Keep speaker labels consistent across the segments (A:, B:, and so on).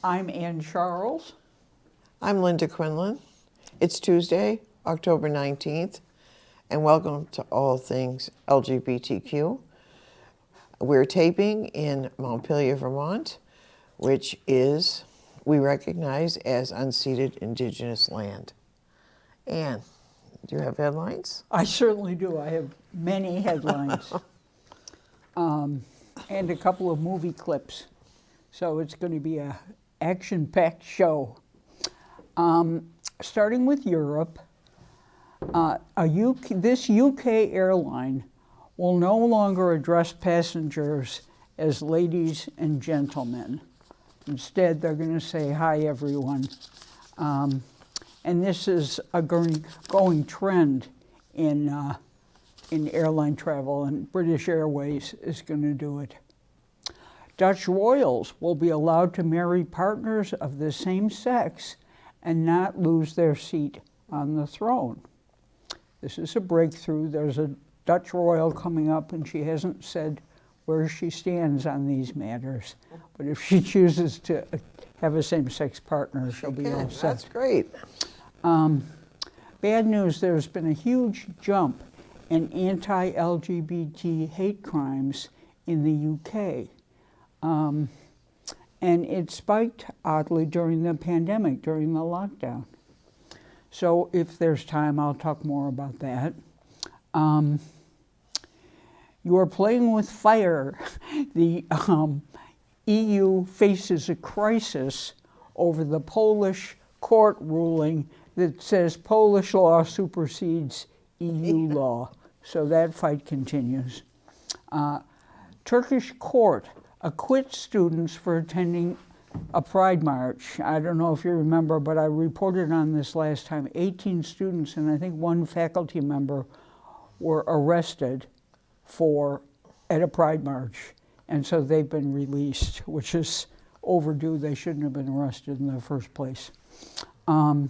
A: I'm Ann Charles.
B: I'm Linda Quinlan. It's Tuesday, October 19th, and welcome to All Things LGBTQ. We're taping in Montpelier, Vermont, which is, we recognize as unceded Indigenous land. Ann, do you have headlines?
A: I certainly do. I have many headlines and a couple of movie clips. So it's going to be an action-packed show. Starting with Europe, this UK airline will no longer address passengers as ladies and gentlemen. Instead, they're going to say, "Hi, everyone." And this is a going trend in airline travel, and British Airways is going to do it. Dutch royals will be allowed to marry partners of the same sex and not lose their seat on the throne. This is a breakthrough. There's a Dutch royal coming up, and she hasn't said where she stands on these matters. But if she chooses to have a same-sex partner, she'll be all set.
B: That's great.
A: Bad news, there's been a huge jump in anti-LGBT hate crimes in the UK. And it spiked, oddly, during the pandemic, during the lockdown. So if there's time, I'll talk more about that. You are playing with fire. The EU faces a crisis over the Polish court ruling that says Polish law supersedes EU law. So that fight continues. Turkish court acquits students for attending a pride march. I don't know if you remember, but I reported on this last time. 18 students and I think one faculty member were arrested at a pride march. And so they've been released, which is overdue. They shouldn't have been arrested in the first place. Now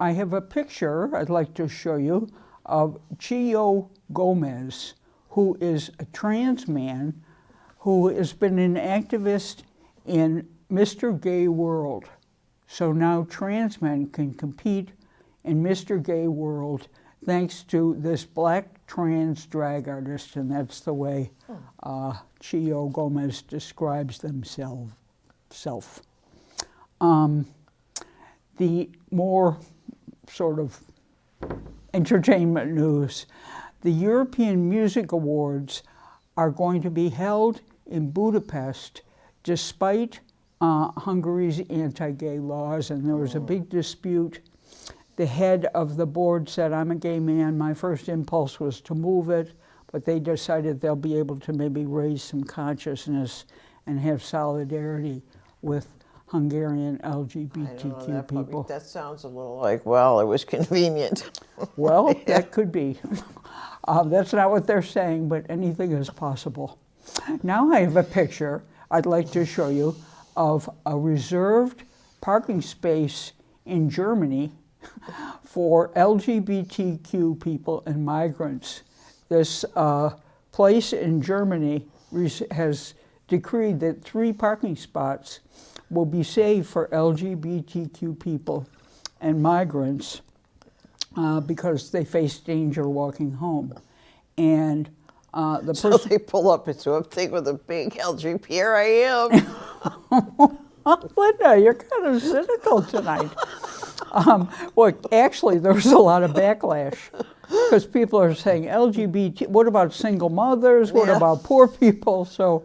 A: I have a picture I'd like to show you of Chio Gomez, who is a trans man who has been an activist in Mr. Gay World. So now trans men can compete in Mr. Gay World thanks to this black trans drag artist, and that's the way Chio Gomez describes themselves. The more sort of entertainment news, the European Music Awards are going to be held in Budapest despite Hungary's anti-gay laws, and there was a big dispute. The head of the board said, "I'm a gay man." My first impulse was to move it, but they decided they'll be able to maybe raise some consciousness and have solidarity with Hungarian LGBTQ people.
B: That sounds a little like, well, it was convenient.
A: Well, yeah. That could be. That's not what they're saying, but anything is possible. Now I have a picture I'd like to show you of a reserved parking space in Germany for LGBTQ people and migrants. This place in Germany has decreed that 3 parking spots will be saved for LGBTQ people and migrants because they face danger walking home. And
B: so they pull up into a thing with a big LGBT, here I am.
A: Linda, you're kind of cynical tonight. Well, actually, there was a lot of backlash because people are saying LGBT, what about single mothers? What about poor people? So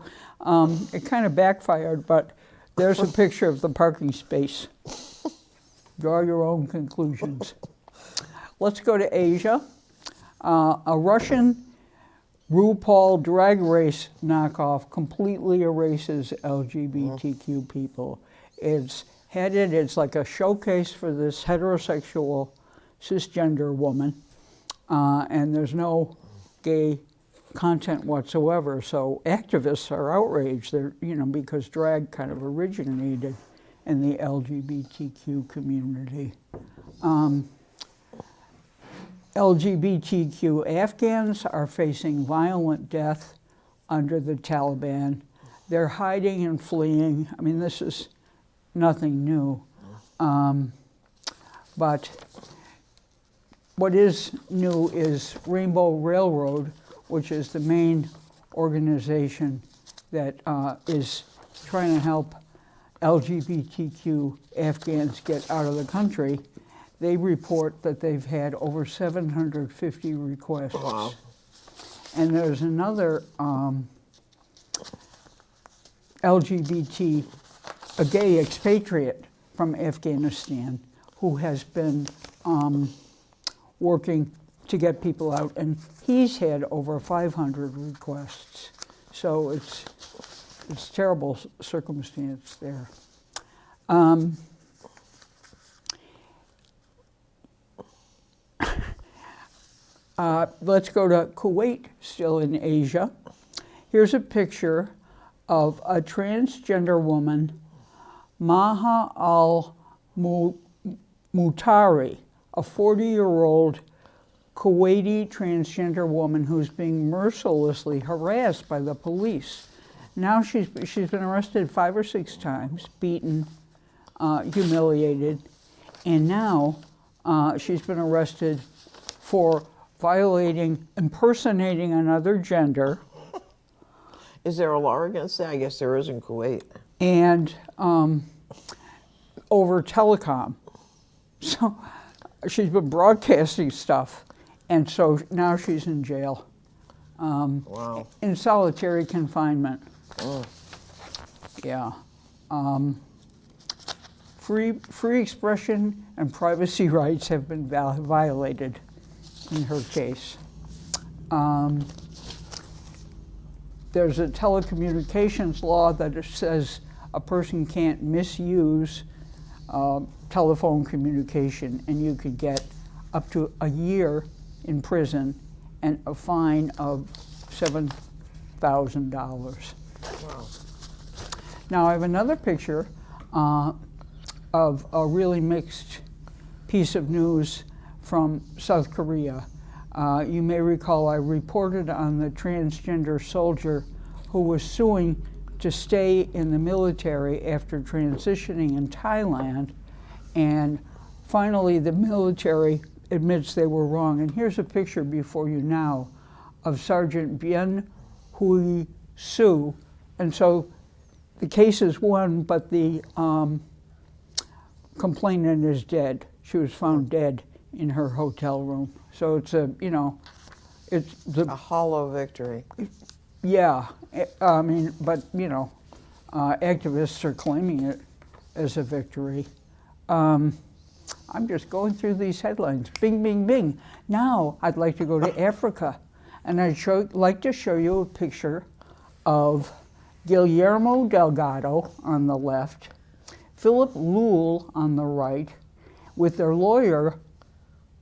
A: it kind of backfired, but there's a picture of the parking space. Draw your own conclusions. Let's go to Asia. A Russian RuPaul Drag Race knockoff completely erases LGBTQ people. It's like a showcase for this heterosexual cisgender woman, and there's no gay content whatsoever. So activists are outraged, because drag kind of originated in the LGBTQ community. LGBTQ Afghans are facing violent death under the Taliban. They're hiding and fleeing. I mean, this is nothing new. But what is new is Rainbow Railroad, which is the main organization that is trying to help LGBTQ Afghans get out of the country. They report that they've had over 750 requests.
B: Wow.
A: And there's another LGBT, a gay expatriate from Afghanistan who has been working to get people out, and he's had over 500 requests. So it's terrible circumstance there. Let's go to Kuwait, still in Asia. Here's a picture of a transgender woman, Maha al-Mutari, a 40-year-old Kuwaiti transgender woman who's being mercilessly harassed by the police. Now she's been arrested 5 or 6 times, beaten, humiliated, and now she's been arrested for impersonating another gender.
B: Is there a law against that? I guess there is in Kuwait.
A: And over telecom. So she's been broadcasting stuff, and so now she's in jail.
B: Wow.
A: In solitary confinement.
B: Oh.
A: Yeah. Free expression and privacy rights have been violated in her case. There's a telecommunications law that says a person can't misuse telephone communication, and you could get up to a year in prison and a fine of $7,000.
B: Wow.
A: Now I have another picture of a really mixed piece of news from South Korea. You may recall I reported on the transgender soldier who was suing to stay in the military after transitioning in Thailand, and finally the military admits they were wrong. And here's a picture before you now of Sergeant Bien Hui Su. And so the case is won, but the complainant is dead. She was found dead in her hotel room. So it's a
B: hollow victory.
A: Yeah, I mean, but activists are claiming it as a victory. I'm just going through these headlines. Bing, bing, bing. Now I'd like to go to Africa, and I'd like to show you a picture of Guillermo Delgado on the left, Philip Lul on the right, with their lawyer,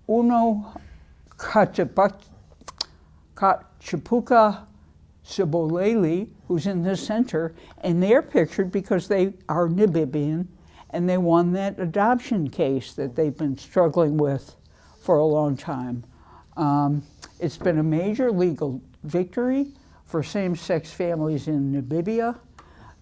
A: Uno Kachipuka Siboleli, who's in the center, and they're pictured because they are Namibian, and they won that adoption case that they've been struggling with for a long time. It's been a major legal victory for same-sex families in Namibia.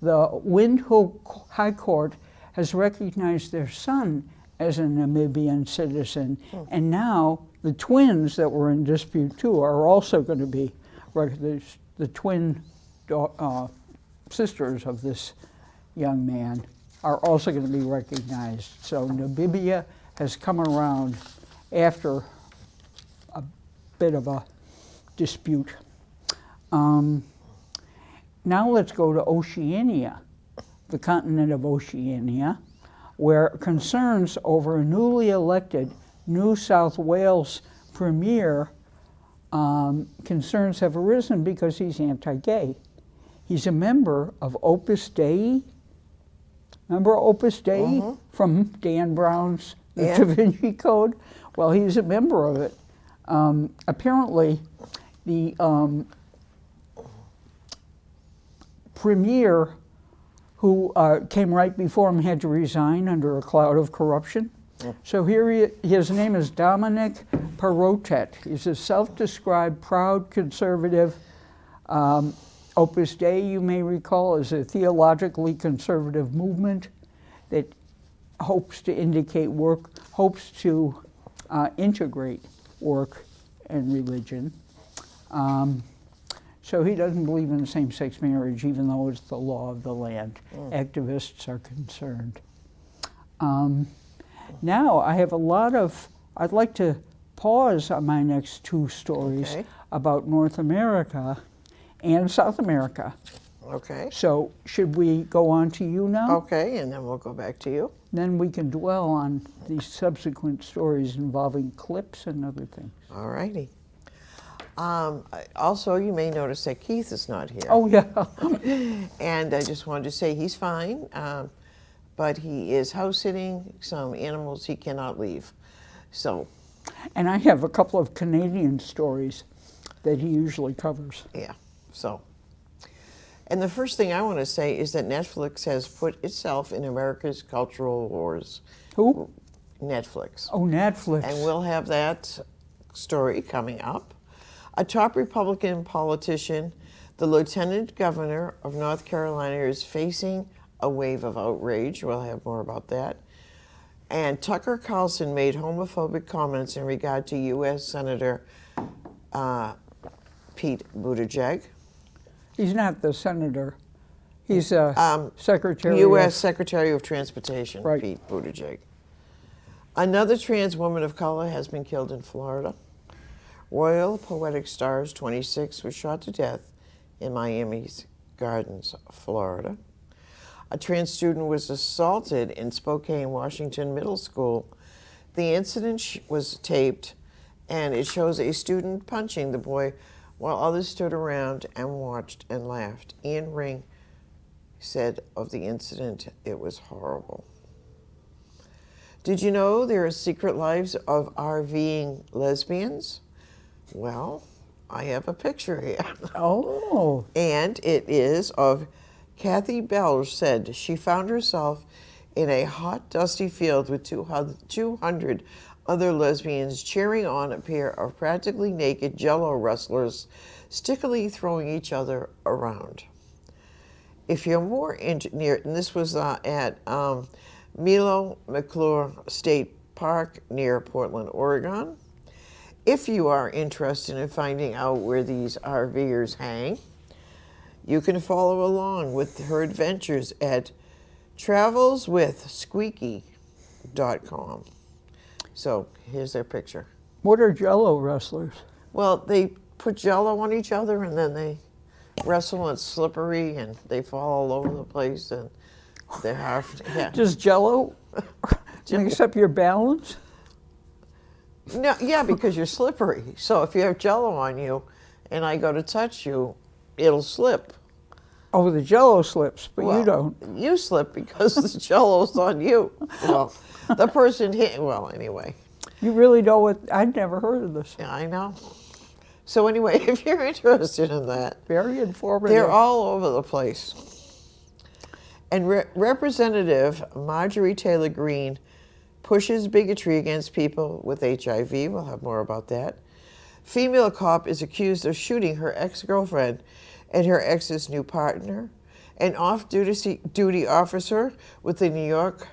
A: The Windhoek High Court has recognized their son as a Namibian citizen, and now the twins that were in dispute too are also going to be recognized. The twin sisters of this young man are also going to be recognized. So Namibia has come around after a bit of a dispute. Now let's go to Oceania, the continent of Oceania, where concerns over a newly elected New South Wales premier concerns have arisen because he's anti-gay. He's a member of Opus Dei. Remember Opus Dei from Dan Brown's The Da Vinci Code? Well, he's a member of it. Apparently, the premier who came right before him had to resign under a cloud of corruption. So here his name is Dominic Perrottet. He's a self-described proud conservative. Opus Dei, you may recall, is a theologically conservative movement that hopes to integrate work and religion. So he doesn't believe in same-sex marriage, even though it's the law of the land. Activists are concerned. Now I have I'd like to pause on my next two stories about North America and South America.
B: Okay.
A: So should we go on to you now?
B: Okay, and then we'll go back to you.
A: Then we can dwell on these subsequent stories involving clips and other things.
B: All righty. Also, you may notice that Keith is not here.
A: Oh, yeah.
B: And I just wanted to say he's fine, but he is house-sitting some animals he cannot leave. So.
A: And I have a couple of Canadian stories that he usually covers.
B: Yeah, so. And the first thing I want to say is that Netflix has put itself in America's cultural wars.
A: Who?
B: Netflix.
A: Oh, Netflix.
B: And we'll have that story coming up. A top Republican politician, the lieutenant governor of North Carolina, is facing a wave of outrage. We'll have more about that. And Tucker Carlson made homophobic comments in regard to U.S. Senator Pete Buttigieg.
A: He's not the senator. He's Secretary
B: U.S. Secretary of Transportation,
A: Right.
B: Pete Buttigieg. Another trans woman of color has been killed in Florida. Royal Poetic Stars, 26, was shot to death in Miami's Gardens, Florida. A trans student was assaulted in Spokane, Washington Middle School. The incident was taped, and it shows a student punching the boy while others stood around and watched and laughed. Ian Ring said of the incident, "It was horrible." Did you know there are secret lives of RVing lesbians? Well, I have a picture here.
A: Oh.
B: And it is of Kathy Belge said she found herself in a hot, dusty field with 200 other lesbians cheering on a pair of practically naked Jell-O wrestlers stickily throwing each other around. If you're more near, and this was at Milo McClure State Park near Portland, Oregon. If you are interested in finding out where these RVers hang, you can follow along with her adventures at travelswithsqueaky.com. So here's their picture.
A: What are Jell-O wrestlers?
B: Well, they put Jell-O on each other and then they wrestle and it's slippery and they fall all over the place and they're half. Yeah.
A: Just Jell-O? Except your balance?
B: No, yeah, because you're slippery. So if you have Jell-O on you and I go to touch you, it'll slip.
A: Oh, the Jell-O slips, but
B: Well,
A: you don't.
B: You slip because the Jell-O's on you. Well, the person hit. Well, anyway.
A: You really know what? I'd never heard of this.
B: Yeah, I know. So anyway, if you're interested in that,
A: Very informative.
B: they're all over the place. And Representative Marjorie Taylor Greene pushes bigotry against people with HIV. We'll have more about that. Female cop is accused of shooting her ex-girlfriend and her ex's new partner. An off-duty officer with the New York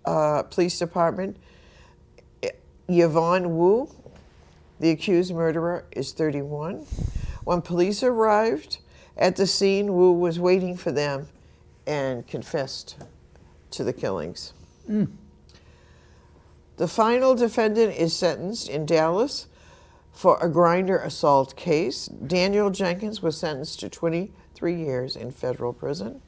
B: Police Department, Yvonne Wu, the accused murderer, is 31. When police arrived at the scene, Wu was waiting for them and confessed to the killings. The final defendant is sentenced in Dallas for a grinder assault case. Daniel Jenkins was sentenced to 23 years in federal prison.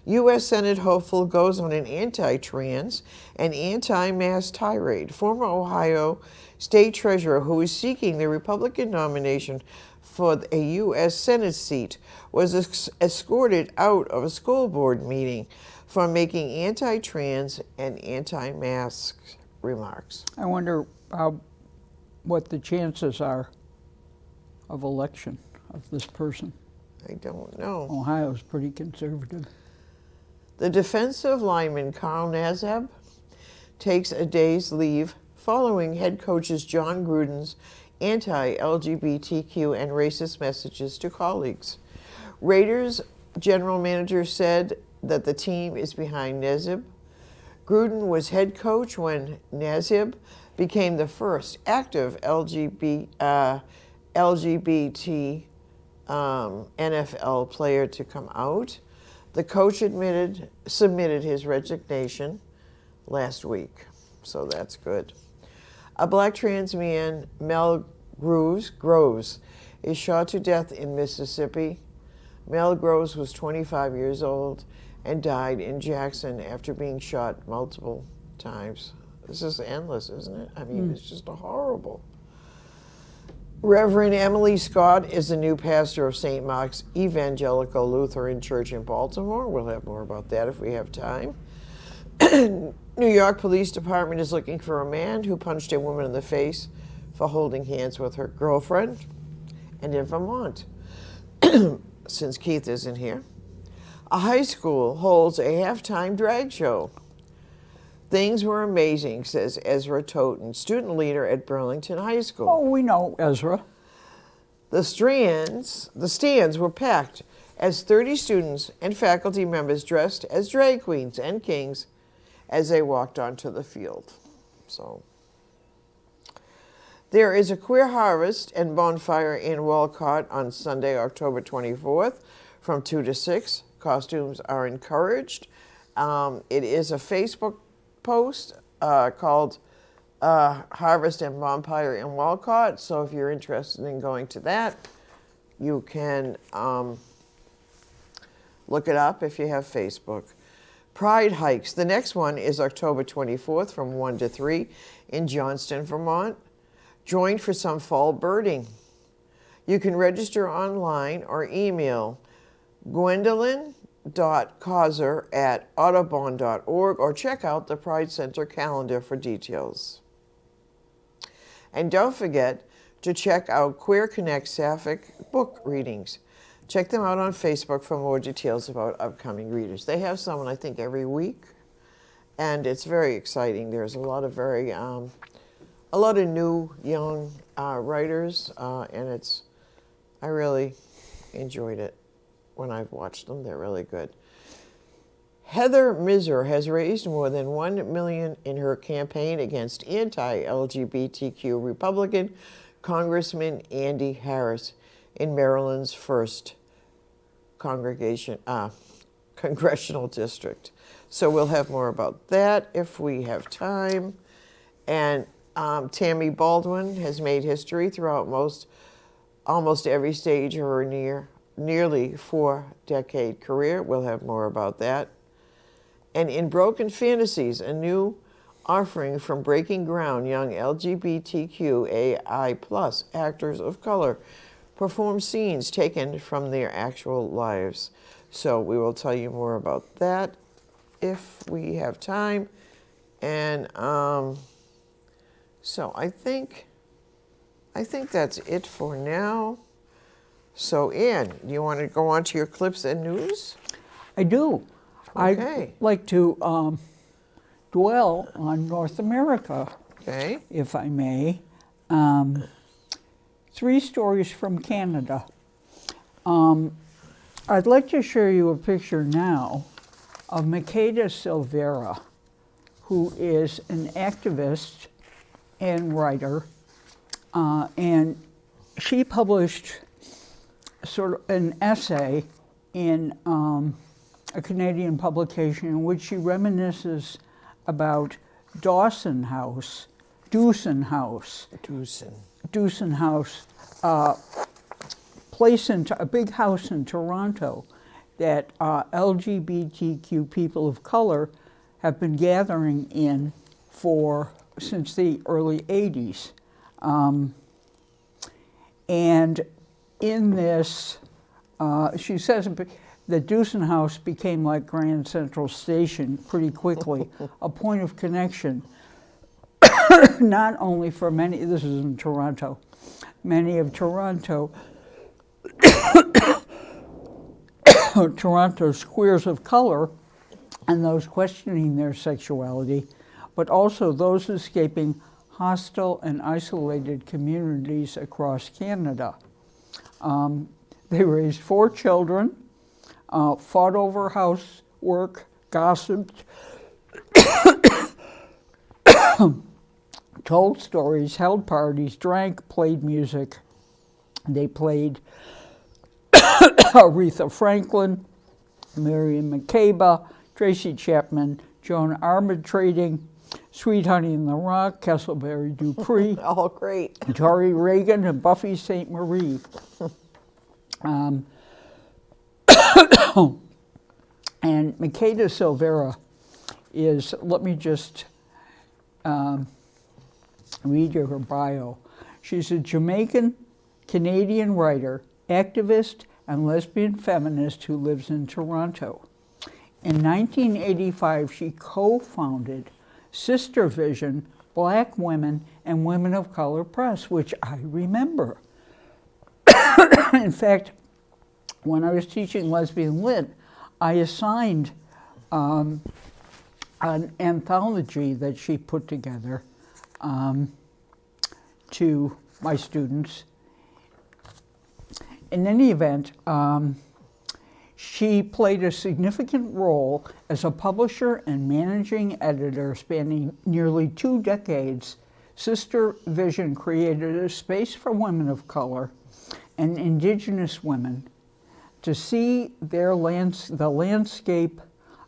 B: U.S. Senate hopeful goes on an anti-trans and anti-mask tirade. Former Ohio State Treasurer, who is seeking the Republican nomination for a U.S. Senate seat, was escorted out of a school board meeting for making anti-trans and anti-mask remarks.
A: I wonder what the chances are of election of this person.
B: I don't know.
A: Ohio's pretty conservative.
B: The defensive lineman Carl Nassib takes a day's leave following head coaches John Gruden's anti-LGBTQ and racist messages to colleagues. Raiders general manager said that the team is behind Nassib. Gruden was head coach when Nazib became the first active LGBT NFL player to come out. The coach submitted his resignation last week, so that's good. A black trans man, Mel Groves, is shot to death in Mississippi. Mel Groves was 25 years old and died in Jackson after being shot multiple times. This is endless, isn't it? I mean, it's just horrible. Reverend Emily Scott is the new pastor of St. Mark's Evangelical Lutheran Church in Baltimore. We'll have more about that if we have time. New York Police Department is looking for a man who punched a woman in the face for holding hands with her girlfriend. And in Vermont, since Keith isn't here, a high school holds a halftime drag show. Things were amazing, says Ezra Toten, student leader at Burlington High School.
A: Oh, we know Ezra.
B: The stands were packed as 30 students and faculty members dressed as drag queens and kings as they walked onto the field. So there is a queer harvest and bonfire in Walcott on Sunday, October 24th from 2 to 6. Costumes are encouraged. It is a Facebook post called Harvest and Bonfire in Walcott. So if you're interested in going to that, you can look it up if you have Facebook. Pride hikes. The next one is October 24th from 1 to 3 in Johnston, Vermont. Join for some fall birding. You can register online or email gwendolyn.causer@audubon.org or check out the Pride Center calendar for details. And don't forget to check out Queer Connect Sapphic book readings. Check them out on Facebook for more details about upcoming readers. They have someone, I think, every week, and it's very exciting. There's a lot of new young writers, and I really enjoyed it when I've watched them. They're really good. Heather Miser has raised more than $1 million in her campaign against anti-LGBTQ Republican Congressman Andy Heiress in Maryland's 1st congressional district. So we'll have more about that if we have time. And Tammy Baldwin has made history throughout almost every stage of her nearly 4-decade career. We'll have more about that. And in Broken Fantasies, a new offering from Breaking Ground, young LGBTQAI+ actors of color perform scenes taken from their actual lives. So we will tell you more about that if we have time. And so I think that's it for now. So Ann, you want to go on to your clips and news?
A: I do.
B: Okay.
A: I'd like to dwell on North America,
B: Okay.
A: if I may. 3 stories from Canada. I'd like to show you a picture now of Makeda Silvera, who is an activist and writer, and she published sort of an essay in a Canadian publication in which she reminisces about Dawson House, Dawson House, a big house in Toronto that LGBTQ people of color have been gathering in since the early 80s. And in this, she says the Dawson House became like Grand Central Station pretty quickly, a point of connection, not only for this is in Toronto, many of Toronto's queers of color and those questioning their sexuality, but also those escaping hostile and isolated communities across Canada. They raised 4 children, fought over housework, gossiped, told stories, held parties, drank, played music. They played Aretha Franklin, Miriam Makeba, Tracy Chapman, Joan Armatrading, Sweet Honey in the Rock, Castleberry Dupree,
B: All great.
A: Tori Reagan, and Buffy St. Marie. And Makeda Silvera is, let me just read you her bio. She's a Jamaican Canadian writer, activist, and lesbian feminist who lives in Toronto. In 1985, she co-founded Sister Vision, Black Women and Women of Color Press, which I remember. In fact, when I was teaching lesbian lit, I assigned an anthology that she put together to my students. In any event, she played a significant role as a publisher and managing editor spanning nearly 2 decades. Sister Vision created a space for women of color and Indigenous women to see the landscape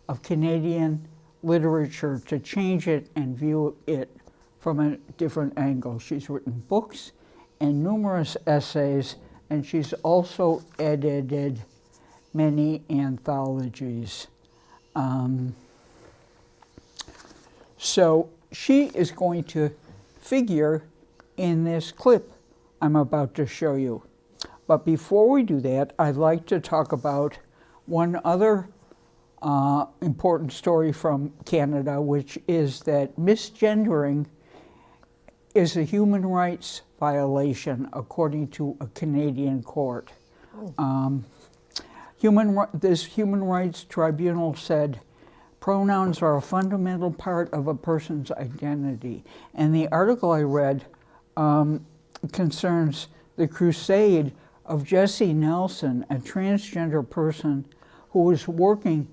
A: of Canadian literature, to change it and view it from a different angle. She's written books and numerous essays, and she's also edited many anthologies. So she is going to figure in this clip I'm about to show you. But before we do that, I'd like to talk about one other important story from Canada, which is that misgendering is a human rights violation, according to a Canadian court. This human rights tribunal said pronouns are a fundamental part of a person's identity. And the article I read concerns the crusade of Jessie Nelson, a transgender person who was working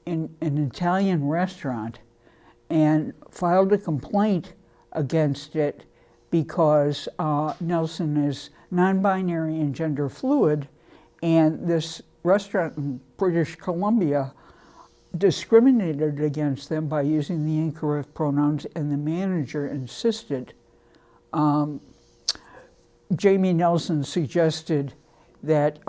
A: in an Italian restaurant and filed a complaint against it because Nelson is non-binary and gender fluid, and this restaurant in British Columbia discriminated against them by using the incorrect pronouns, and the manager insisted. Jessie Nelson suggested that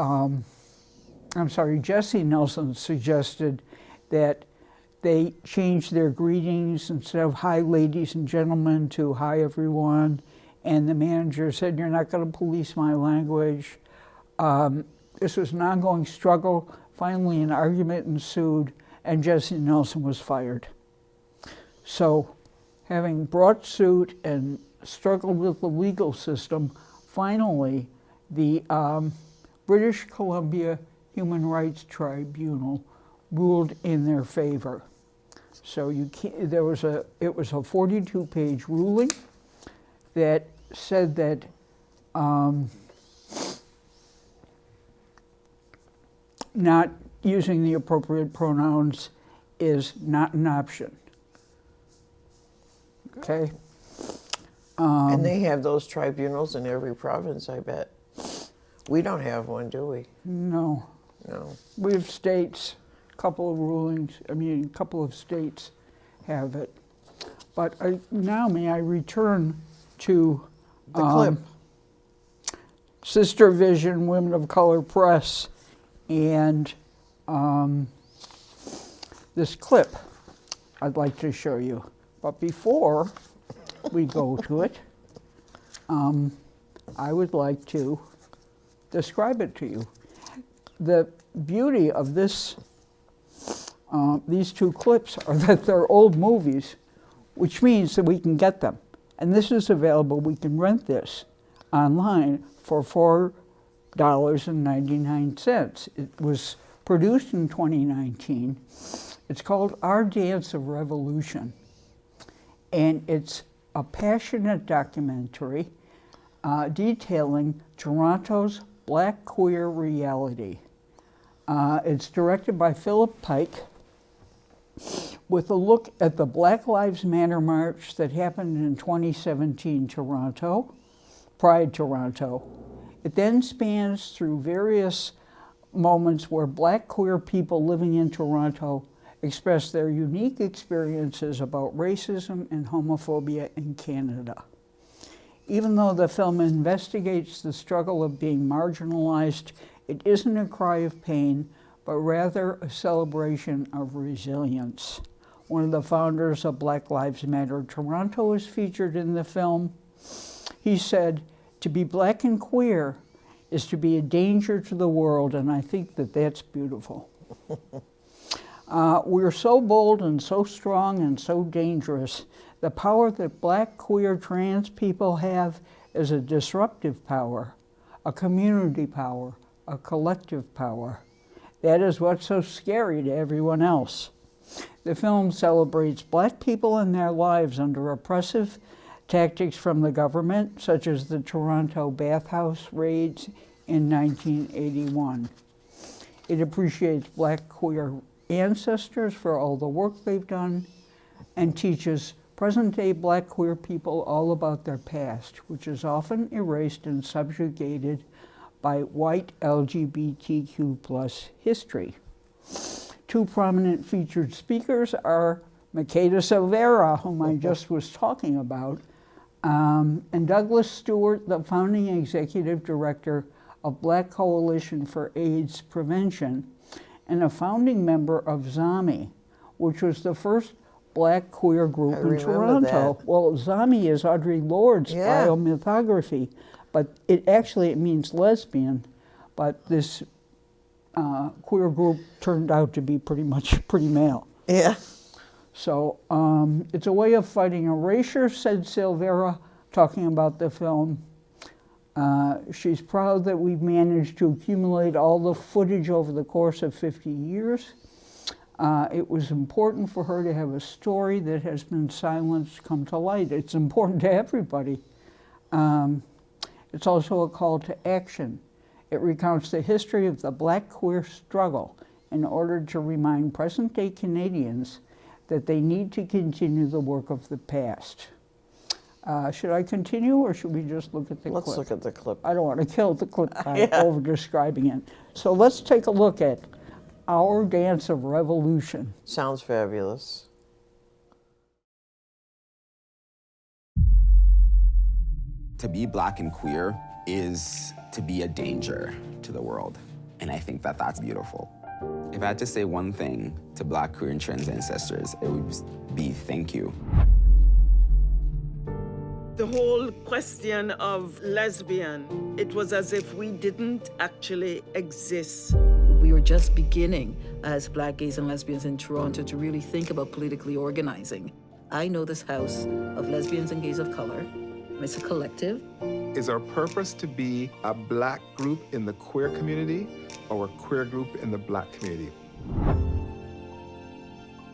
A: they change their greetings instead of "Hi, ladies and gentlemen" to "Hi, everyone." And the manager said, "You're not going to police my language." This was an ongoing struggle. Finally, an argument ensued, and Jessie Nelson was fired. So, having brought suit and struggled with the legal system, finally, the British Columbia Human Rights Tribunal ruled in their favor. So it was a 42-page ruling that said that not using the appropriate pronouns is not an option. Okay.
B: And they have those tribunals in every province, I bet. We don't have one, do we?
A: No.
B: No.
A: We have states, a couple of states have it. But now may I return to
B: The clip.
A: Sister Vision, Women of Color Press, and this clip I'd like to show you. But before we go to it, I would like to describe it to you. The beauty of these 2 clips are that they're old movies, which means that we can get them. And this is available, we can rent this online for $4.99. It was produced in 2019. It's called Our Dance of Revolution. And it's a passionate documentary detailing Toronto's Black queer reality. It's directed by Philip Pike, with a look at the Black Lives Matter march that happened in 2017 Toronto, Pride Toronto. It then spans through various moments where Black queer people living in Toronto express their unique experiences about racism and homophobia in Canada. Even though the film investigates the struggle of being marginalized, it isn't a cry of pain, but rather a celebration of resilience. One of the founders of Black Lives Matter Toronto is featured in the film. He said, "To be Black and queer is to be a danger to the world," and I think that that's beautiful. We're so bold and so strong and so dangerous. The power that Black, queer, trans people have is a disruptive power, a community power, a collective power. That is what's so scary to everyone else. The film celebrates Black people and their lives under oppressive tactics from the government, such as the Toronto bathhouse raids in 1981. It appreciates Black queer ancestors for all the work they've done and teaches present-day Black queer people all about their past, which is often erased and subjugated by white LGBTQ+ history. Two prominent featured speakers are Makeda Silvera, whom I just was talking about, and Douglas Stewart, the founding executive director of Black Coalition for AIDS Prevention, and a founding member of ZAMI, which was the first Black queer group in Toronto.
B: That.
A: Well, ZAMI is Audre Lorde's biomythography, but it means lesbian, but this queer group turned out to be pretty male.
B: Yeah.
A: So it's a way of fighting erasure, said Silvera, talking about the film. She's proud that we've managed to accumulate all the footage over the course of 50 years. It was important for her to have a story that has been silenced come to light. It's important to everybody. It's also a call to action. It recounts the history of the Black queer struggle in order to remind present-day Canadians that they need to continue the work of the past. Should I continue, or should we just look at the clip?
B: Let's look at the clip.
A: I don't want to kill the clip by over-describing it. So let's take a look at Our Dance of Revolution.
B: Sounds fabulous.
C: To be Black and queer is to be a danger to the world. And I think that that's beautiful. If I had to say one thing to Black, queer, and trans ancestors, it would be thank you.
D: The whole question of lesbian, it was as if we didn't actually exist.
E: We were just beginning as Black gays and lesbians in Toronto to really think about politically organizing. I know this house of lesbians and gays of color. It's a collective.
F: Is our purpose to be a Black group in the queer community or a queer group in the Black community?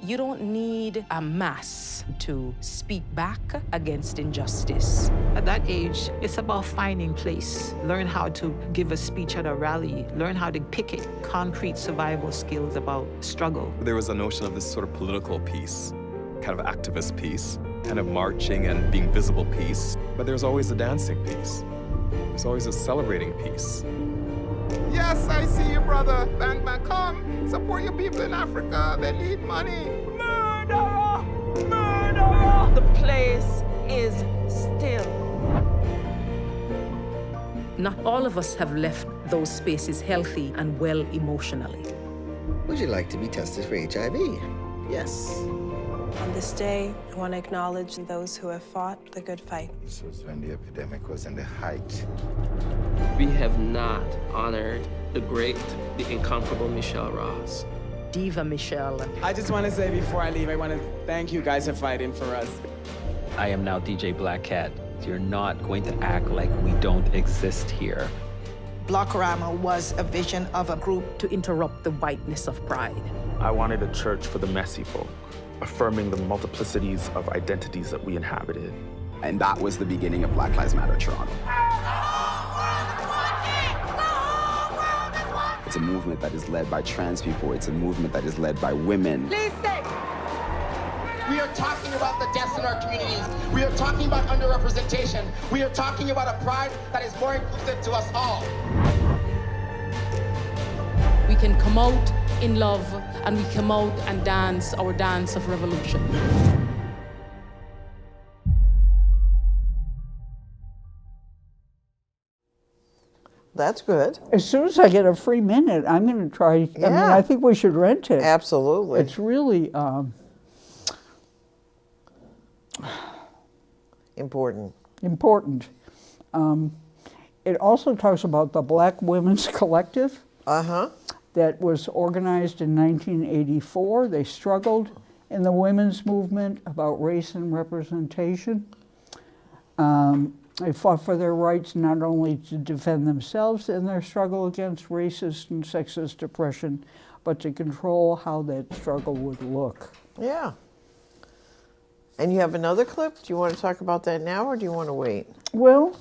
G: You don't need a mass to speak back against injustice.
H: At that age, it's about finding place. Learn how to give a speech at a rally. Learn how to pick it. Concrete survival skills about struggle.
I: There was a notion of this sort of political piece, kind of activist piece, kind of marching and being visible piece. But there's always a dancing piece. There's always a celebrating piece.
F: Yes, I see you, brother. Bang, bang, come. Support your people in Africa. They need money.
D: Murderer! Murderer! The place is still.
E: Not all of us have left those spaces healthy and well emotionally.
J: Would you like to be tested for HIV?
B: Yes.
K: On this day, I want to acknowledge those who have fought the good fight.
F: This was when the epidemic was in the height.
L: We have not honored the great, the incomparable Michelle Ross.
E: Diva Michelle.
M: I just want to say before I leave, I want to thank you guys for fighting for us.
N: I am now DJ Black Cat. You're not going to act like we don't exist here.
O: Blockorama was a vision of a group
E: to interrupt the whiteness of pride.
P: I wanted a church for the messy folk, affirming the multiplicities of identities that we inhabited.
C: And that was the beginning of Black Lives Matter Toronto. It's a movement that is led by trans people. It's a movement that is led by women.
D: Please say.
Q: the deaths in our communities. We are talking about underrepresentation. We are talking about a pride that is more inclusive to us all.
G: We can come out in love and we come out and dance our dance of revolution.
B: That's good.
A: As soon as I get a free minute, I'm going to try. I mean, I think we should rent it.
B: Absolutely.
A: It's really
B: important.
A: Important. It also talks about the Black Women's Collective. That was organized in 1984. They struggled in the women's movement about race and representation. They fought for their rights not only to defend themselves in their struggle against racist and sexist oppression, but to control how that struggle would look.
B: Yeah. And you have another clip? Do you want to talk about that now, or do you want to wait?
A: Well,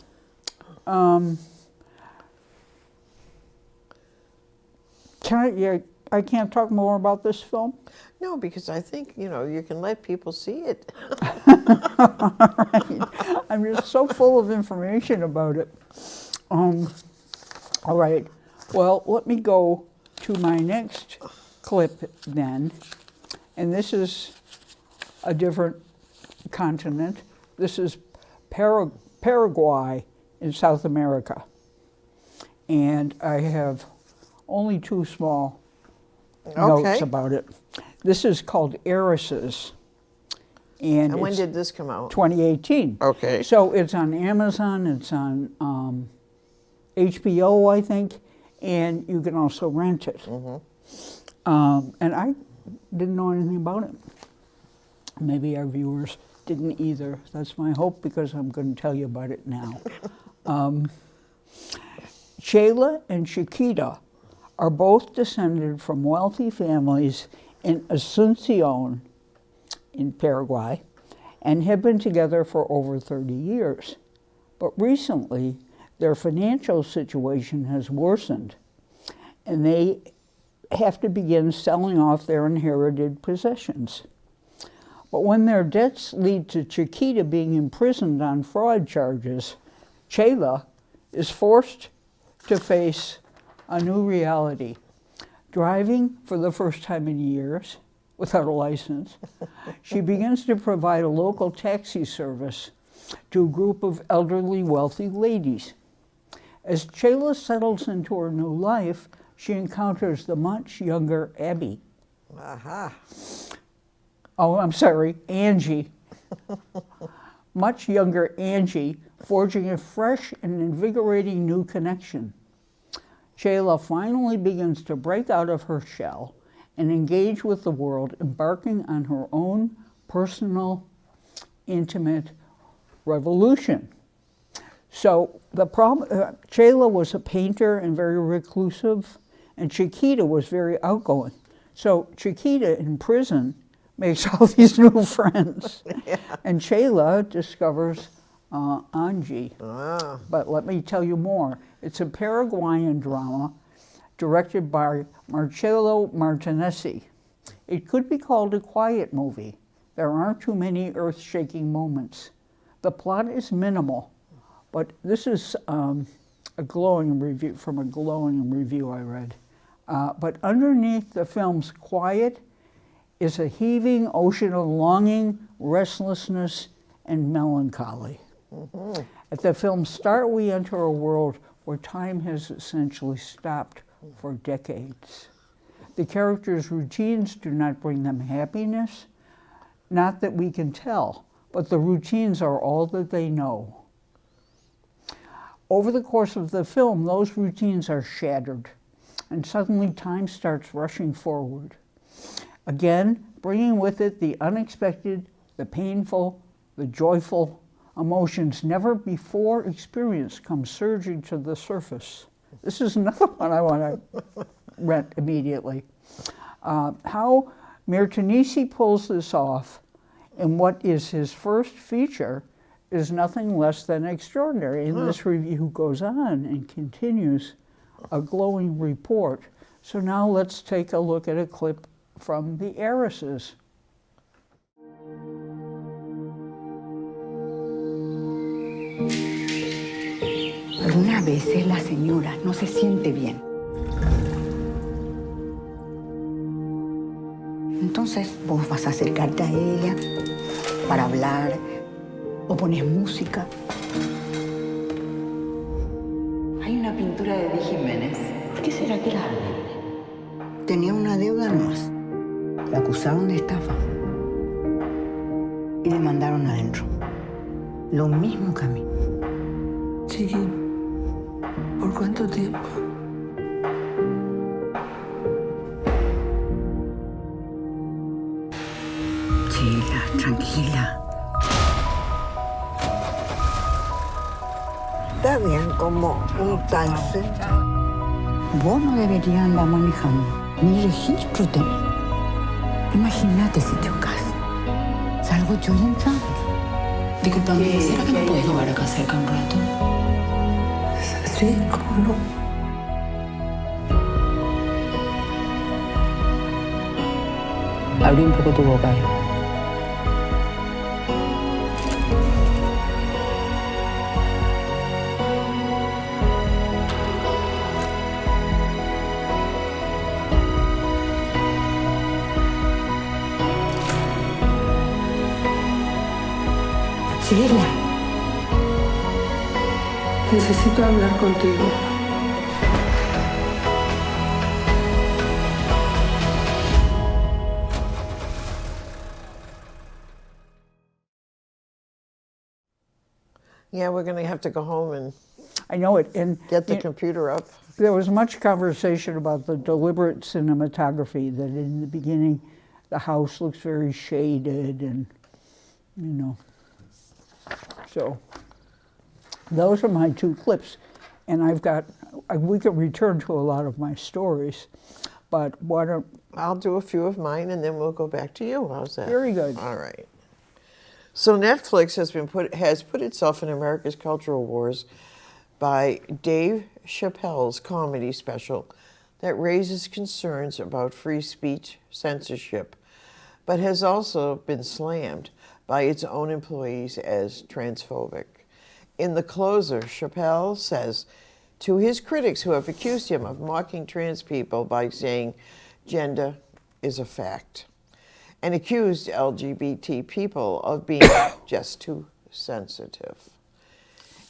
A: I can't talk more about this film?
B: No, because I think, you can let people see it.
A: Right. I'm just so full of information about it. All right. Well, let me go to my next clip then. And this is a different continent. This is Paraguay in South America. And I have only two small notes about it. This is called Heiress. And
B: when did this come out?
A: 2018.
B: Okay.
A: So it's on Amazon, it's on HBO, I think, and you can also rent it. And I didn't know anything about it. Maybe our viewers didn't either. That's my hope, because I'm going to tell you about it now. Chela and Chiquita are both descended from wealthy families in Asunción, in Paraguay, and have been together for over 30 years. But recently, their financial situation has worsened, and they have to begin selling off their inherited possessions. But when their debts lead to Chiquita being imprisoned on fraud charges, Chela is forced to face a new reality. Driving for the first time in years without a license, she begins to provide a local taxi service to a group of elderly, wealthy ladies. As Chela settles into her new life, she encounters the much younger Abby. Oh, I'm sorry, Angie. Much younger Angie, forging a fresh and invigorating new connection. Chela finally begins to break out of her shell and engage with the world, embarking on her own personal, intimate revolution. So the problem, Chela was a painter and very reclusive, and Chiquita was very outgoing. So Chiquita in prison makes all these new friends. And Chela discovers Angie. But let me tell you more. It's a Paraguayan drama directed by Marcello Martinezzi. It could be called a quiet movie. There aren't too many earth-shaking moments. The plot is minimal, but this is a glowing review from a glowing review I read. But underneath the film's quiet is a heaving ocean of longing, restlessness, and melancholy. At the film's start, we enter a world where time has essentially stopped for decades. The characters' routines do not bring them happiness, not that we can tell, but the routines are all that they know. Over the course of the film, those routines are shattered, and suddenly time starts rushing forward. Again, bringing with it the unexpected, the painful, the joyful, emotions never before experienced come surging to the surface. This is another one I want to rent immediately. How Martinezzi pulls this off in what is his first feature is nothing less than extraordinary. And this review goes on and continues a glowing report. So now let's take a look at a clip from the Heiresses.
R: Algunas veces la señora no se siente bien. Entonces vos vas a acercarte a ella para hablar o pones música. Hay una pintura de Di Jiménez. ¿Por qué será que la vende? Tenía una deuda nomás. La acusaron de estafa y le mandaron adentro. Lo mismo que a mí.
S: Sí. ¿Por cuánto tiempo?
R: Chila, tranquila.
T: Está bien como un taxi.
R: Vos no deberías andar manejando. Ni registro tenés. Imagínate si chocas. Salgo yo y entramos.
E: Disculpame, ¿será que me puedes llevar acá cerca un rato?
S: Sí, ¿cómo no?
R: Abrí un poco tu boca.
S: Sheila. Necesito hablar contigo.
B: Yeah, we're going to have to go home and
A: I know it. And
B: get the computer up.
A: There was much conversation about the deliberate cinematography, that in the beginning the house looks very shaded and, you know. So those are my two clips. And we could return to a lot of my stories, but
B: I'll do a few of mine and then we'll go back to you. How's that?
A: Very good.
B: All right. So Netflix has put itself in America's cultural wars by Dave Chappelle's comedy special that raises concerns about free speech censorship, but has also been slammed by its own employees as transphobic. In the closer, Chappelle says to his critics who have accused him of mocking trans people by saying gender is a fact, and accused LGBT people of being just too sensitive.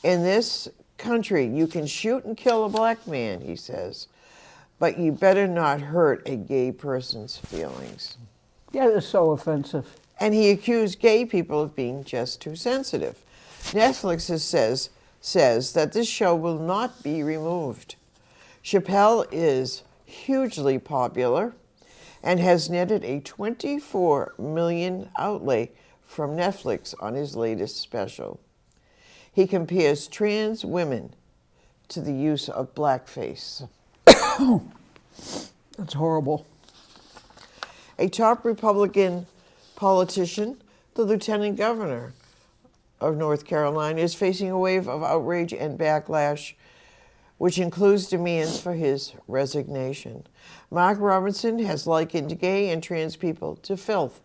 B: In this country, you can shoot and kill a black man, he says, but you better not hurt a gay person's feelings.
A: Yeah, it's so offensive.
B: And he accused gay people of being just too sensitive. Netflix says that this show will not be removed. Chappelle is hugely popular and has netted a $24 million outlay from Netflix on his latest special. He compares trans women to the use of blackface.
A: That's horrible.
B: A top Republican politician, the lieutenant governor of North Carolina, is facing a wave of outrage and backlash, which includes demands for his resignation. Mark Robinson has likened gay and trans people to filth.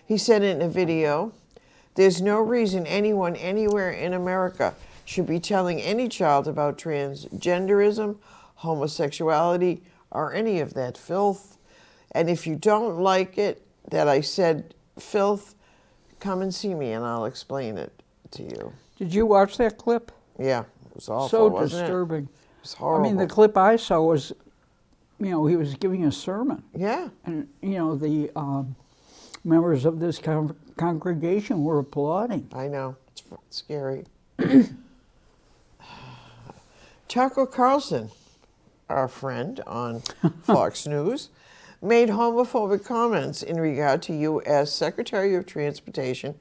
B: He said in a video, "There's no reason anyone anywhere in America should be telling any child about transgenderism, homosexuality, or any of that filth. And if you don't like it that I said filth, come and see me and I'll explain it to you."
A: Did you watch that clip?
B: Yeah, it was awful,
A: So
B: wasn't
A: disturbing.
B: It was horrible.
A: I mean, the clip I saw was, he was giving a sermon.
B: Yeah.
A: And, the members of this congregation were applauding.
B: I know. It's scary. Tucker Carlson, our friend on Fox News, made homophobic comments in regard to U.S. Secretary of Transportation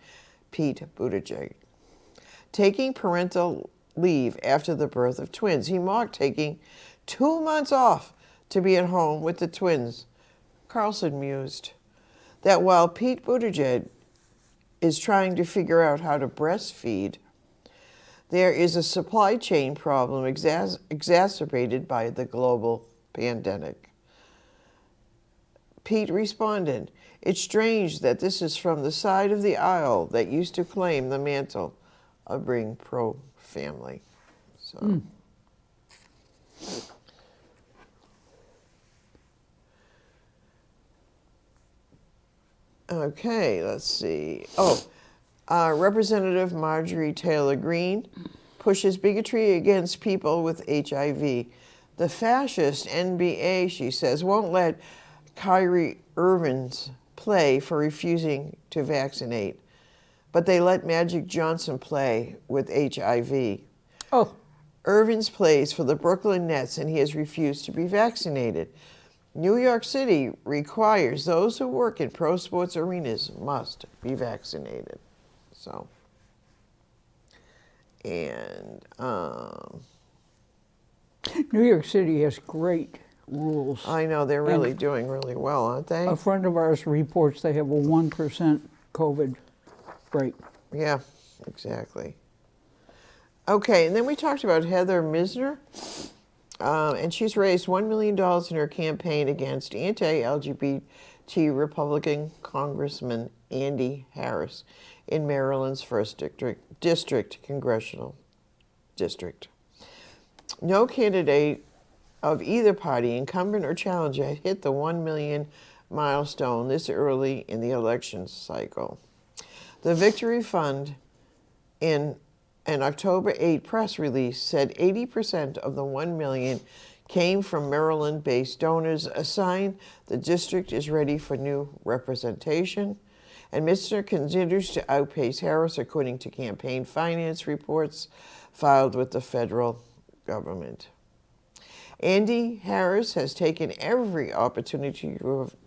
B: Pete Buttigieg taking parental leave after the birth of twins. He mocked taking 2 months off to be at home with the twins. Carlson mused that while Pete Buttigieg is trying to figure out how to breastfeed, there is a supply chain problem exacerbated by the global pandemic. Pete responded, "It's strange that this is from the side of the aisle that used to claim the mantle of being pro-family. So. Okay, let's see. Representative Marjorie Taylor Greene pushes bigotry against people with HIV. The fascist NBA, she says, won't let Kyrie Irving's play for refusing to vaccinate, but they let Magic Johnson play with HIV.
A: Oh.
B: Irving's plays for the Brooklyn Nets and he has refused to be vaccinated. New York City requires those who work in pro sports arenas must be vaccinated. So, and
A: New York City has great rules.
B: I know, they're really doing really well, aren't they?
A: A friend of ours reports they have a 1% COVID rate.
B: Yeah, exactly. Okay, and then we talked about Heather Misner, and she's raised $1 million in her campaign against anti-LGBT Republican Congressman Andy Heiress in Maryland's 1st District Congressional District. No candidate of either party, incumbent or challenger, hit the 1 million milestone this early in the election cycle. The Victory Fund, in an October 8 press release, said 80% of the 1 million came from Maryland-based donors, a sign the district is ready for new representation. And Mr. continues to outpace Harris according to campaign finance reports filed with the federal government. Andy Harris has taken every opportunity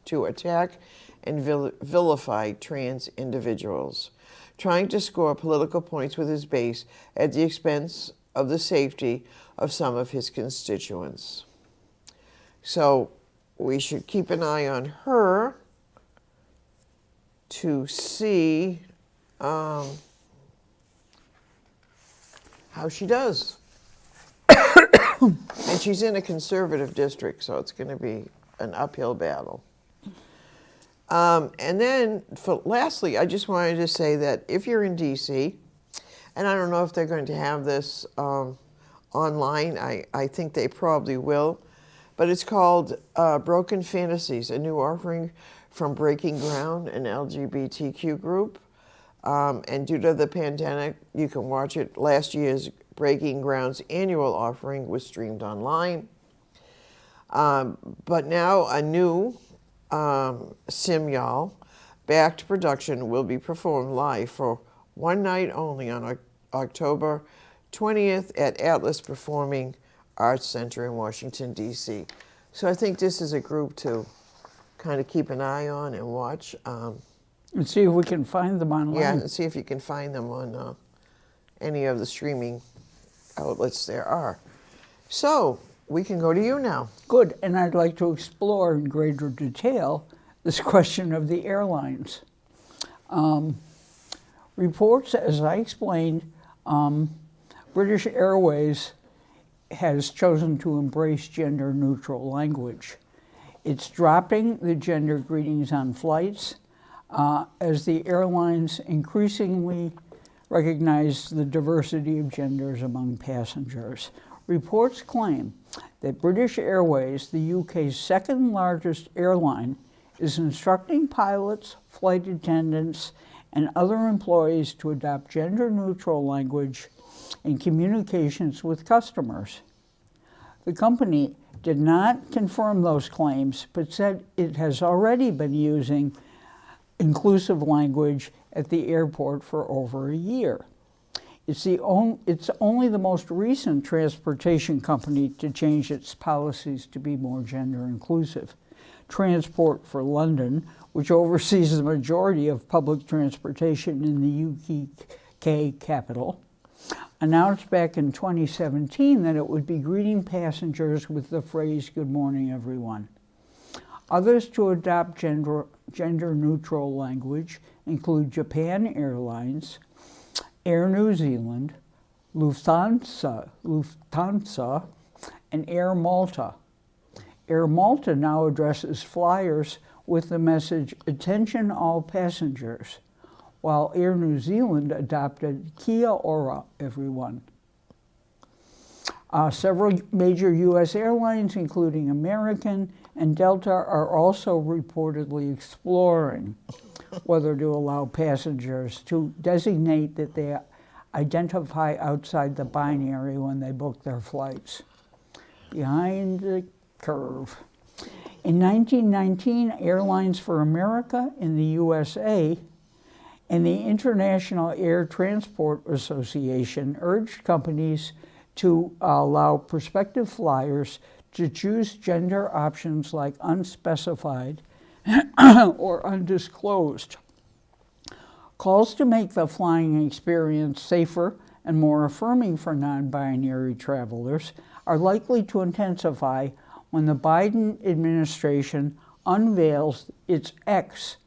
B: to attack and vilify trans individuals, trying to score political points with his base at the expense of the safety of some of his constituents. So we should keep an eye on her to see how she does. And she's in a conservative district, so it's going to be an uphill battle. And then, lastly, I just wanted to say that if you're in D.C., and I don't know if they're going to have this online, I think they probably will, but it's called Broken Fantasies, a new offering from Breaking Ground, an LGBTQ group. And due to the pandemic, you can watch it. Last year's Breaking Ground's annual offering was streamed online. But now a new Simyal-backed production will be performed live for one night only on October 20th at Atlas Performing Arts Center in Washington, D.C. So I think this is a group to kind of keep an eye on and watch.
A: And see if we can find them online.
B: Yeah, and see if you can find them on any of the streaming outlets there are. So we can go to you now.
A: Good, and I'd like to explore in greater detail this question of the airlines. Reports, as I explained, British Airways has chosen to embrace gender-neutral language. It's dropping the gender greetings on flights as the airlines increasingly recognize the diversity of genders among passengers. Reports claim that British Airways, the UK's second largest airline, is instructing pilots, flight attendants, and other employees to adopt gender-neutral language in communications with customers. The company did not confirm those claims, but said it has already been using inclusive language at the airport for over a year. It's only the most recent transportation company to change its policies to be more gender inclusive. Transport for London, which oversees the majority of public transportation in the UK capital, announced back in 2017 that it would be greeting passengers with the phrase, "Good morning, everyone." Others to adopt gender-neutral language include Japan Airlines, Air New Zealand, Lufthansa, and Air Malta. Air Malta now addresses flyers with the message, "Attention all passengers." while Air New Zealand adopted Kia Ora, everyone. Several major U.S. airlines, including American and Delta, are also reportedly exploring whether to allow passengers to designate that they identify outside the binary when they book their flights. Behind the curve. In 1919, Airlines for America in the USA and the International Air Transport Association urged companies to allow prospective flyers to choose gender options like unspecified or undisclosed. Calls to make the flying experience safer and more affirming for non-binary travelers are likely to intensify when the Biden administration unveils its X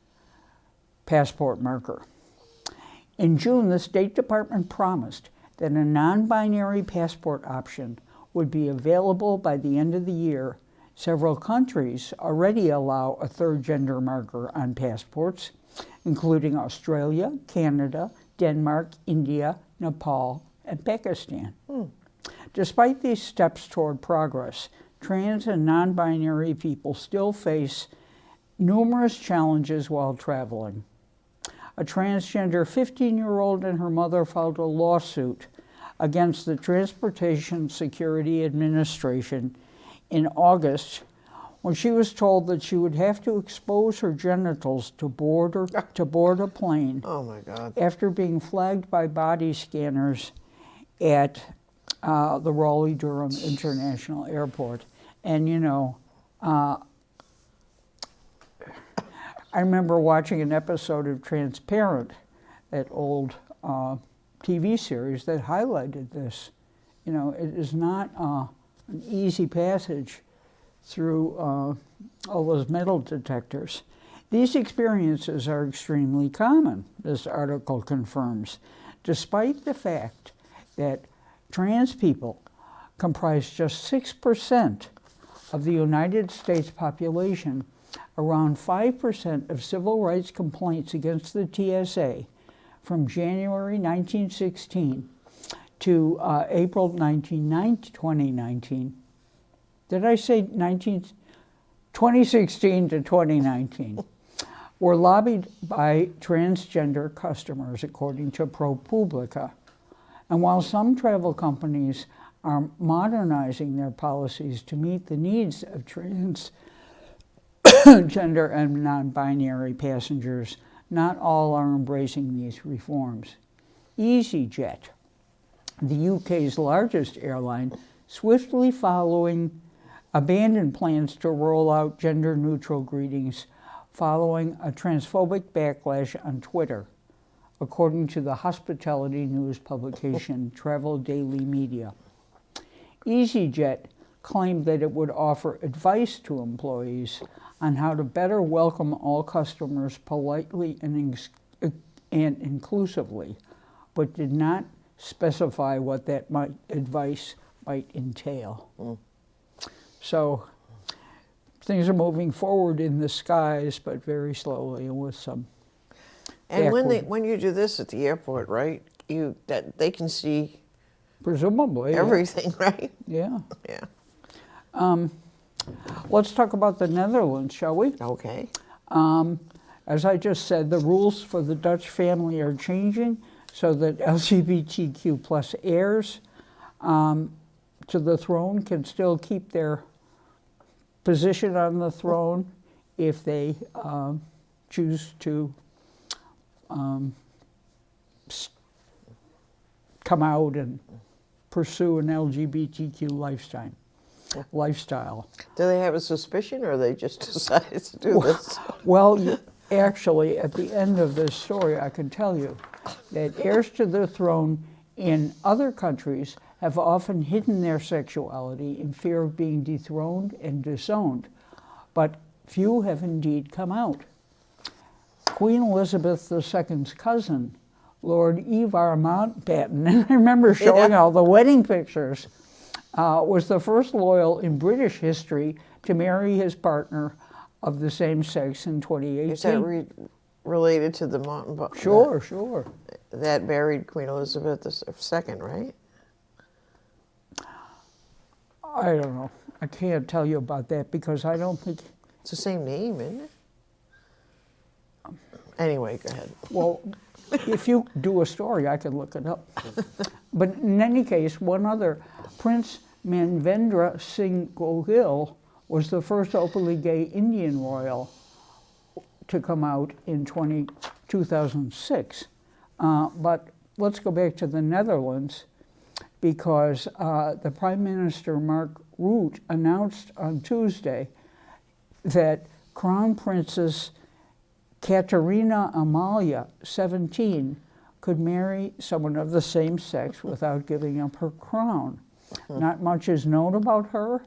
A: passport marker. In June, the State Department promised that a non-binary passport option would be available by the end of the year. Several countries already allow a third gender marker on passports, including Australia, Canada, Denmark, India, Nepal, and Pakistan. Despite these steps toward progress, trans and non-binary people still face numerous challenges while traveling. A transgender 15-year-old and her mother filed a lawsuit against the Transportation Security Administration in August when she was told that she would have to expose her genitals to board a plane.
B: Oh my God.
A: After being flagged by body scanners at the Raleigh-Durham International Airport. And you know, I remember watching an episode of Transparent, that old TV series that highlighted this. You know, it is not an easy passage through all those metal detectors. These experiences are extremely common, this article confirms, despite the fact that trans people comprise just 6% of the United States population. Around 5% of civil rights complaints against the TSA from January 1916 to April 2019. Did I say 2016 to 2019? Were lobbied by transgender customers, according to ProPublica. And while some travel companies are modernizing their policies to meet the needs of transgender and non-binary passengers, not all are embracing these reforms. EasyJet, the UK's largest airline, swiftly following abandoned plans to roll out gender-neutral greetings following a transphobic backlash on Twitter, according to the hospitality news publication Travel Daily Media. EasyJet claimed that it would offer advice to employees on how to better welcome all customers politely and inclusively, but did not specify what that advice might entail. So things are moving forward in the skies, but very slowly and with some
B: And when you do this at the airport, right? They can see
A: presumably
B: everything, right?
A: Yeah.
B: Yeah.
A: Let's talk about the Netherlands, shall we?
B: Okay.
A: As I just said, the rules for the Dutch family are changing so that LGBTQ plus heirs to the throne can still keep their position on the throne if they choose to come out and pursue an LGBTQ lifestyle.
B: Do they have a suspicion, or they just decided to do this?
A: Well, actually, at the end of this story, I can tell you that heirs to the throne in other countries have often hidden their sexuality in fear of being dethroned and disowned, but few have indeed come out. Queen Elizabeth II's cousin, Lord Ivar Mountbatten, and I remember showing all the wedding pictures, was the first royal in British history to marry his partner of the same sex in 2018.
B: Is that related to the mountain?
A: Sure, sure.
B: That buried Queen Elizabeth II, right?
A: I don't know. I can't tell you about that because I don't think...
B: It's the same name, isn't it? Anyway, go ahead.
A: Well, if you do a story, I can look it up. But in any case, one other, Prince Manvendra Singh Gohil was the first openly gay Indian royal to come out in 2006. But let's go back to the Netherlands, because the Prime Minister, Mark Rutte, announced on Tuesday that Crown Princess Caterina Amalia, 17, could marry someone of the same sex without giving up her crown. Not much is known about her.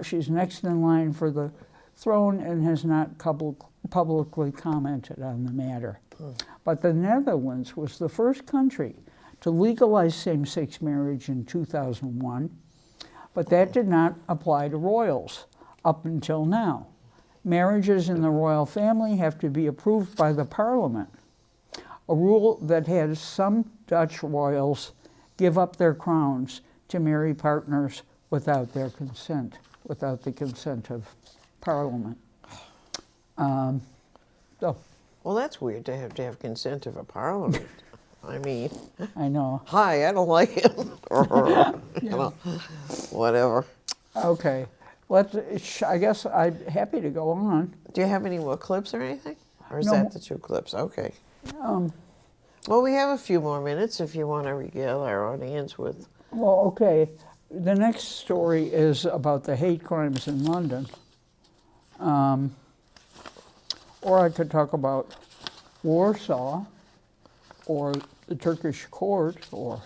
A: She's next in line for the throne and has not publicly commented on the matter. But the Netherlands was the first country to legalize same-sex marriage in 2001, but that did not apply to royals up until now. Marriages in the royal family have to be approved by the parliament, a rule that has some Dutch royals give up their crowns to marry partners without their consent, without the consent of parliament.
B: Well, that's weird to have consent of a parliament. I mean,
A: I know.
B: Hi, I don't like him. You know, whatever.
A: Okay. I guess I'm happy to go on.
B: Do you have any more clips or anything? Or is
A: No.
B: that the 2 clips? Okay. Well, we have a few more minutes if you want to regale our audience with...
A: Well, okay. The next story is about the hate crimes in London. Or I could talk about Warsaw, or the Turkish court, or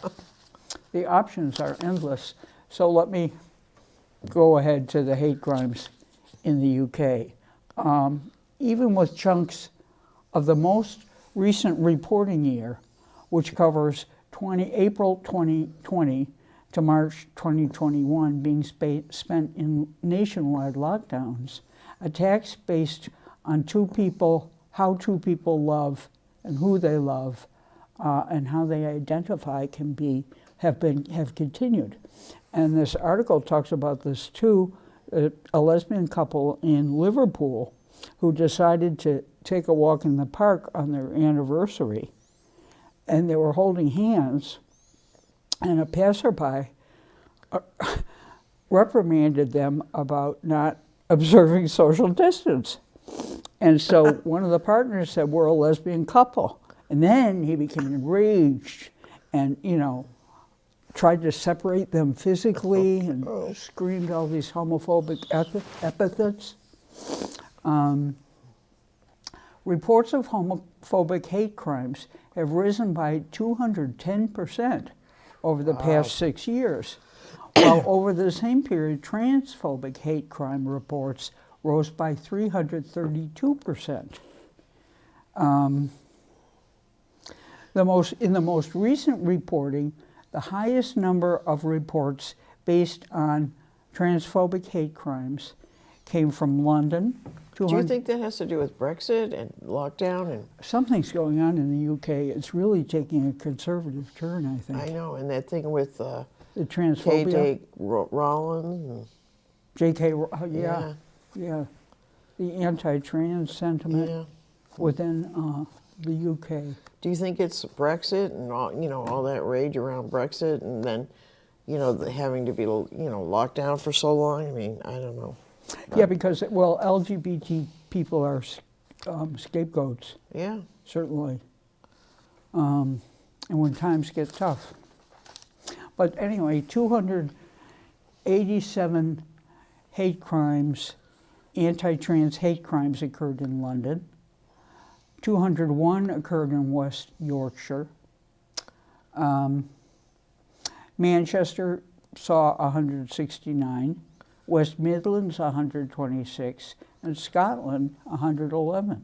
A: the options are endless. So let me go ahead to the hate crimes in the UK. Even with chunks of the most recent reporting year, which covers April 2020 to March 2021 being spent in nationwide lockdowns, attacks based on how two people love and who they love and how they identify have continued. And this article talks about this too, a lesbian couple in Liverpool who decided to take a walk in the park on their anniversary, and they were holding hands, and a passerby reprimanded them about not observing social distance. And so one of the partners said, "We're a lesbian couple." And then he became enraged and, tried to separate them physically and screamed all these homophobic epithets. Reports of homophobic hate crimes have risen by 210% over the past 6 years, while over the same period, transphobic hate crime reports rose by 332%. In the most recent reporting, the highest number of reports based on transphobic hate crimes came from London.
B: Do you think that has to do with Brexit and lockdown? And
A: something's going on in the UK. It's really taking a conservative turn, I think.
B: I know, and that thing with
A: the transphobia.
B: K.J. Rowland. And
A: J.K. Yeah. The anti-trans sentiment within the UK.
B: Do you think it's Brexit and all that rage around Brexit, and then having to be locked down for so long? I mean, I don't know.
A: Yeah, because LGBT people are scapegoats.
B: Yeah,
A: certainly. And when times get tough. But anyway, 287 hate crimes, anti-trans hate crimes occurred in London. 201 occurred in West Yorkshire. Manchester saw 169, West Midlands 126, and Scotland 111.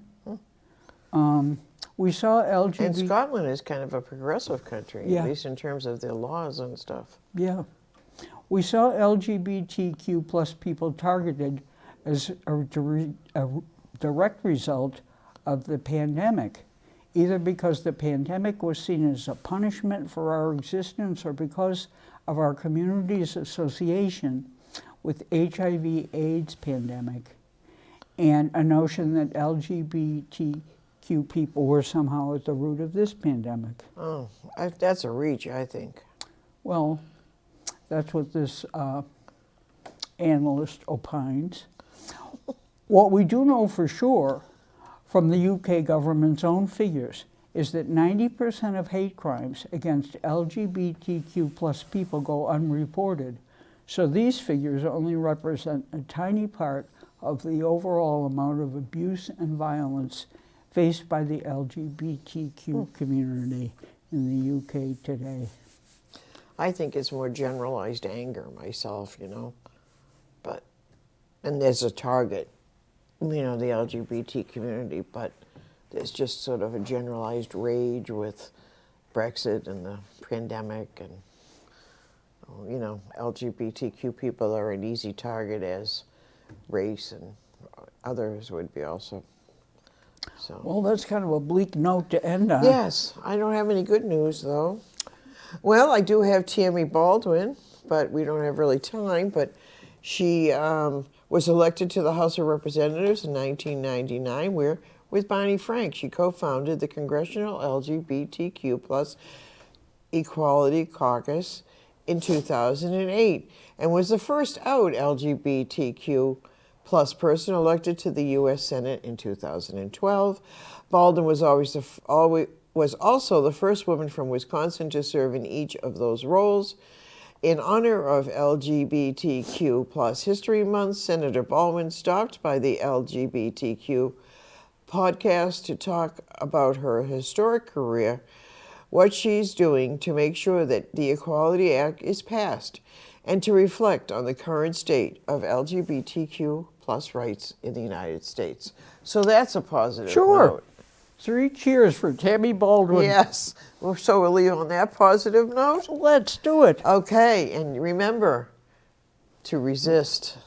A: We saw LGBT...
B: And Scotland is kind of a progressive country,
A: Yeah.
B: at least in terms of their laws and stuff.
A: Yeah. We saw LGBTQ plus people targeted as a direct result of the pandemic, either because the pandemic was seen as a punishment for our existence or because of our community's association with HIV/AIDS pandemic, and a notion that LGBTQ people were somehow at the root of this pandemic.
B: Oh, that's a reach, I think.
A: Well, that's what this analyst opines. What we do know for sure from the UK government's own figures is that 90% of hate crimes against LGBTQ plus people go unreported. So these figures only represent a tiny part of the overall amount of abuse and violence faced by the LGBTQ community in the UK today.
B: I think it's more generalized anger myself, and there's a target, the LGBT community, but there's just sort of a generalized rage with Brexit and the pandemic, and LGBTQ people are an easy target as race, and others would be also. So.
A: Well, that's kind of a bleak note to end on.
B: Yes, I don't have any good news though. Well, I do have Tammy Baldwin, but we don't have really time, but she was elected to the House of Representatives in 1999, where, with Bonnie Frank, she co-founded the Congressional LGBTQ plus Equality Caucus in 2008, and was the first out LGBTQ plus person elected to the U.S. Senate in 2012. Baldwin was was also the first woman from Wisconsin to serve in each of those roles. In honor of LGBTQ plus History Month, Senator Baldwin stopped by the LGBTQ podcast to talk about her historic career, what she's doing to make sure that the Equality Act is passed, and to reflect on the current state of LGBTQ plus rights in the United States. So that's a positive note.
A: 3 cheers for Tammy Baldwin.
B: Yes. So we'll leave on that positive note?
A: Let's do it.
B: Okay, and remember to resist.